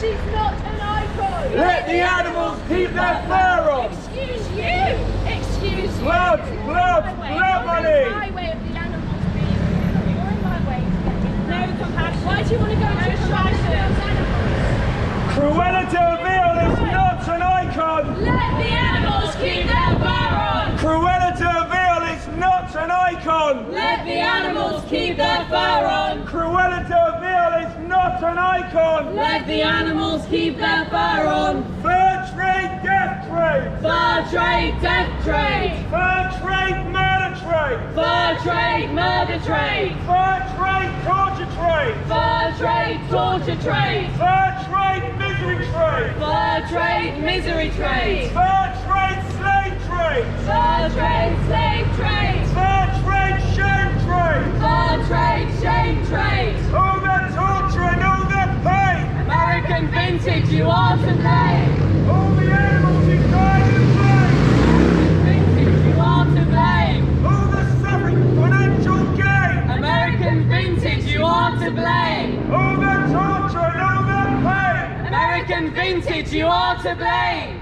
She's not an icon. Let the animals keep their fur on. Excuse you. Excuse you. Blood money. You're in my way of the animals being. You're in my way to getting no compassion. Why do you want to go to a shrine for those animals? Cruella de Vil is not an icon. Let the animals keep their fur on. Cruella de Vil is not an icon. Let the animals keep their fur on. Cruella de Vil is not an icon. Let the animals keep their fur on. Fur trade, death trade. Fur trade, death trade. Fur trade, murder trade. Fur trade, murder trade. Fur trade, torture trade. Fur trade, torture trade. Fur trade, misery trade. Fur trade, misery trade. Fur trade, slave trade. Fur trade, slave trade. Fur trade, shame trade. Fur trade, shame trade. All that torture and all that pain. American vintage, you are to blame. All the animals who died in vain. Vintage, you are to blame. All the suffering, financial gain. American vintage, you are to blame. All that torture and all that pain. American vintage, you are to blame.